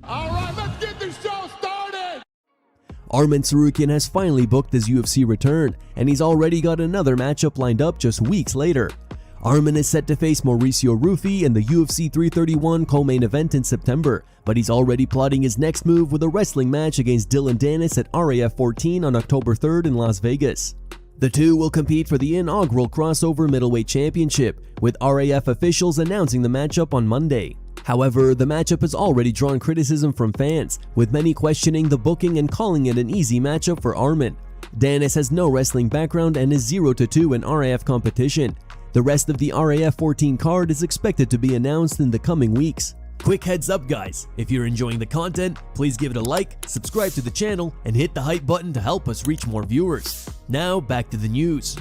All right, let's get this show started! Arman Tsarukyan has finally booked his UFC return, and he's already got another matchup lined up just weeks later. Arman is set to face Mauricio Rufy in the UFC 331 co-main event in September, but he's already plotting his next move with a wrestling match against Dillon Danis at RAF 14 on October 3rd in Las Vegas. The two will compete for the inaugural crossover middleweight championship, with RAF officials announcing the matchup on Monday. However, the matchup has already drawn criticism from fans, with many questioning the booking and calling it an easy matchup for Arman. Danis has no wrestling background and is 0-2 in RAF competition. The rest of the RAF 14 card is expected to be announced in the coming weeks. Quick heads up guys, if you're enjoying the content, please give it a like, subscribe to the channel, and hit the hype button to help us reach more viewers. Now back to the news.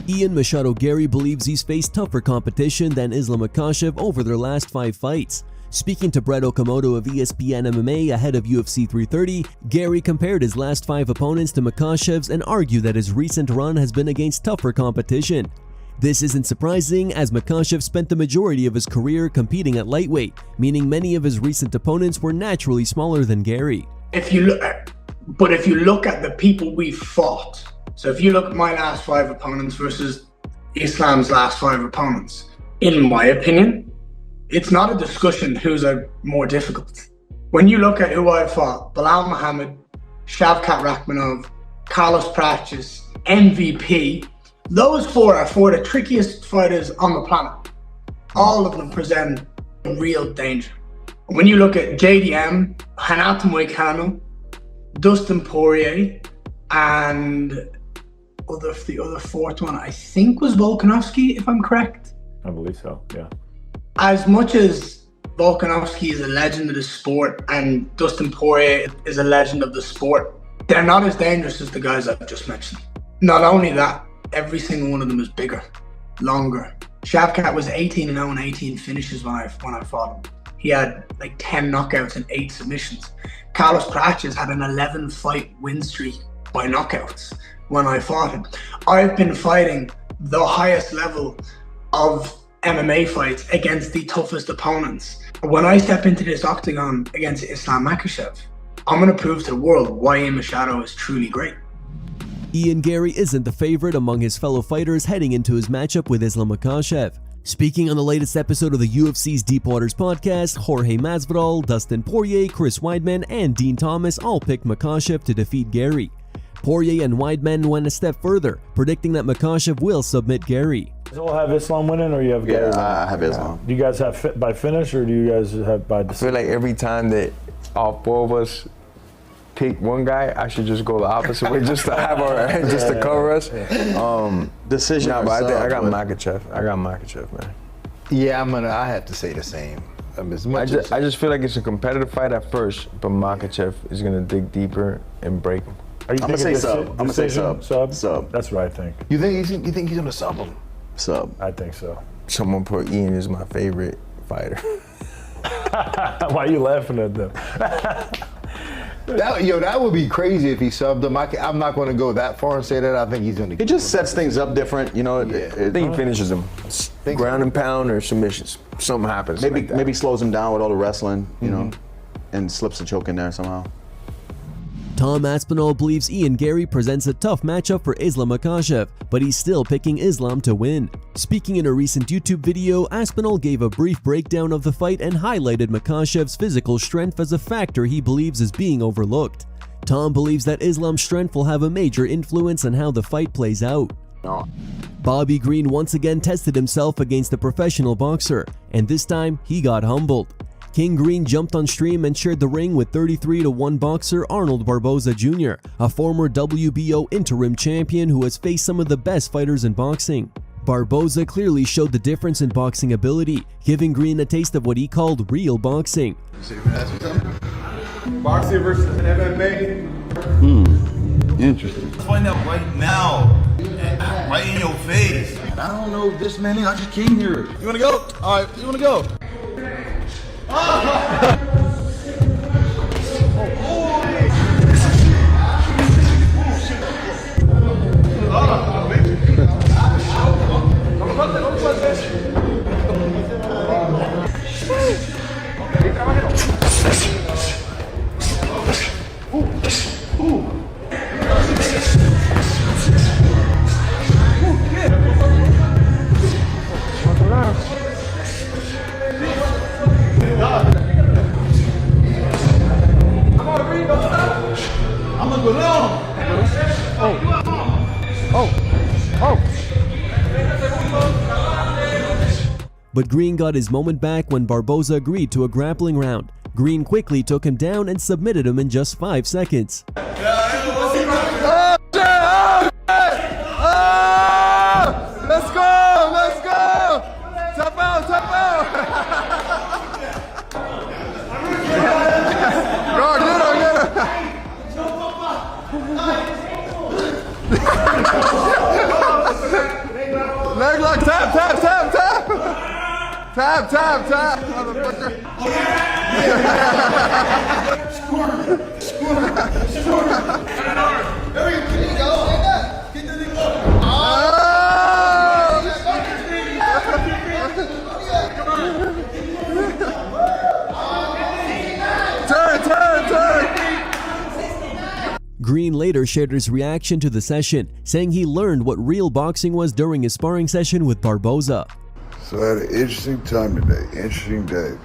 Ian Machado Garry believes he's faced tougher competition than Islam Makhachev over their last 5 fights. Speaking to Brett Okamoto of ESPN MMA ahead of UFC 330, Garry compared his last 5 opponents to Makhachev's and argued that his recent run has been against tougher competition. This isn't surprising, as Makhachev spent the majority of his career competing at lightweight, meaning many of his recent opponents were naturally smaller than Garry. If you look at the people we fought, so if you look at my last 5 opponents versus Islam's last 5 opponents, in my opinion, it's not a discussion who's more difficult. When you look at who I fought, Belal Muhammad, Shavkat Rakhmonov, Carlos Prates, MVP, those 4 are 4 of the trickiest fighters on the planet. All of them present real danger. When you look at JDM, Renato Moicano, Dustin Poirier, and the other 4th one I think was Volkanovski, if I'm correct. I believe so, yeah. As much as Volkanovski is a legend of the sport and Dustin Poirier is a legend of the sport, they're not as dangerous as the guys I've just mentioned. Not only that, every single one of them is bigger, longer. Shavkat was 18-0 and 18 finishes when I fought him. He had like 10 knockouts and 8 submissions. Carlos Prates had an 11-fight win streak by knockouts when I fought him. I've been fighting the highest level of MMA fights against the toughest opponents. When I step into this octagon against Islam Makhachev, I'm going to prove to the world why Ian Machado is truly great. Ian Garry isn't the favorite among his fellow fighters heading into his matchup with Islam Makhachev. Speaking on the latest episode of the UFC's Deep Waters podcast, Jorge Masvidal, Dustin Poirier, Chris Weidman, and Dean Thomas all picked Makhachev to defeat Garry. Poirier and Weidman went a step further, predicting that Makhachev will submit Garry. So we'll have Islam winning, or you have Garry? Yeah, I have Islam. Do you guys have by finish, or do you guys have by decision? I feel like every time that all 4 of us pick one guy, I should just go the opposite way, just to have our, just to cover us. Decision. Nah, but I got Makhachev. I got Makhachev, man. Yeah, I have to say the same. I just feel like it's a competitive fight at first, but Makhachev is gonna dig deeper and break him. I'm gonna say sub. I'm gonna say sub. Sub. That's what I think. You think he's gonna sub him? Sub. I think so. Someone put Ian as my favorite fighter. Why are you laughing at them? That would be crazy if he subbed him. I'm not going to go that far and say that. I think he's going to. It just sets things up different, you know. I think he finishes him. Ground and pound or submissions. Something happens. Maybe slows him down with all the wrestling, you know, and slips a choke in there somehow. Tom Aspinall believes Ian Garry presents a tough matchup for Islam Makhachev, but he's still picking Islam to win. Speaking in a recent YouTube video, Aspinall gave a brief breakdown of the fight and highlighted Makhachev's physical strength as a factor he believes is being overlooked. Tom believes that Islam's strength will have a major influence on how the fight plays out. Bobby Green once again tested himself against a professional boxer, and this time he got humbled. King Green jumped on stream and shared the ring with 33-1 boxer Arnold Barboza Jr., a former WBO interim champion who has faced some of the best fighters in boxing. Barboza clearly showed the difference in boxing ability, giving Green a taste of what he called real boxing. Boxing versus MMA. Interesting. Find out right now, right in your face. I don't know this man. I just came here. You wanna go? All right, you wanna go? But Green got his moment back when Barboza agreed to a grappling round. Green quickly took him down and submitted him in just 5 seconds. Let's go! Let's go! Tap out! Tap out! Go, get him! Get him! Leg lock! Tap! Tap! Tap! Tap! Tap! Tap! Tap! Motherfucker! There you go. Get the thing up. Green later shared his reaction to the session, saying he learned what real boxing was during his sparring session with Barboza. So I had an interesting time today, interesting day.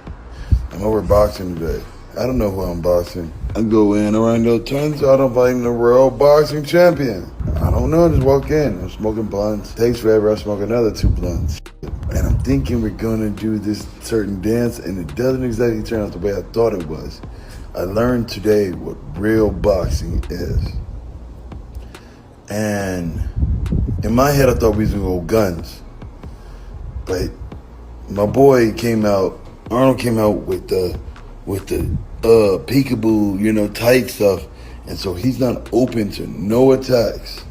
I'm over boxing today. I don't know who I'm boxing. I go in around those turns out I'm fighting the world boxing champion. I don't know, I just walk in. I'm smoking blunts. Takes forever, I smoke another 2 blunts. And I'm thinking we're gonna do this certain dance and it doesn't exactly turn out the way I thought it was. I learned today what real boxing is. And in my head, I thought we was gonna go guns. But my boy came out, Arnold came out with the peekaboo, you know, tight stuff. And so he's not open to no attacks.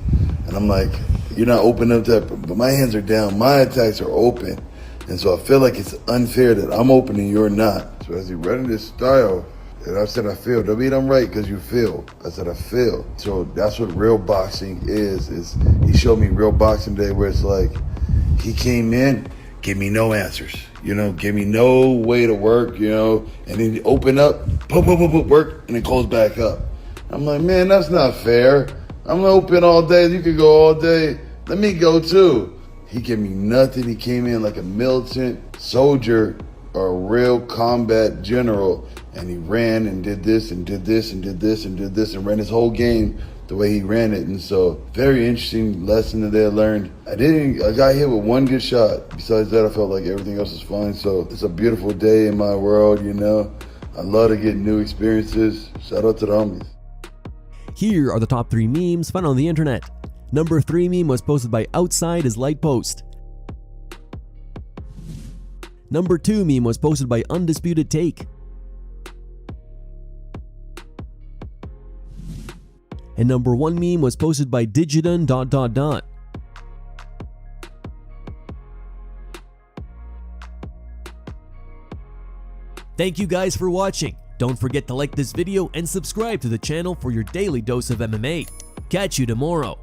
And I'm like, you're not open up to that, but my hands are down, my attacks are open. And so I feel like it's unfair that I'm open and you're not. So as he running this style, and I said, I feel. Don't mean I'm right because you feel. I said, I feel. So that's what real boxing is he showed me real boxing today where it's like, he came in, gave me no answers, you know, gave me no way to work, you know, and then he open up, work, and it goes back up. I'm like, man, that's not fair. I'm open all day. You could go all day. Let me go too. He gave me nothing. He came in like a militant soldier or a real combat general, and he ran and did this and did this and did this and did this and ran his whole game the way he ran it. And so, very interesting lesson that I learned. I got hit with 1 good shot. Besides that, I felt like everything else was fine. So it's a beautiful day in my world, you know. I love to get new experiences. Shout out to the homies. Here are the top 3 memes found on the internet. Number 3 meme was posted by Outside His Light Post. Number 2 meme was posted by Undisputed Take. And number 1 meme was posted by Digidon ... Thank you guys for watching. Don't forget to like this video and subscribe to the channel for your daily dose of MMA. Catch you tomorrow.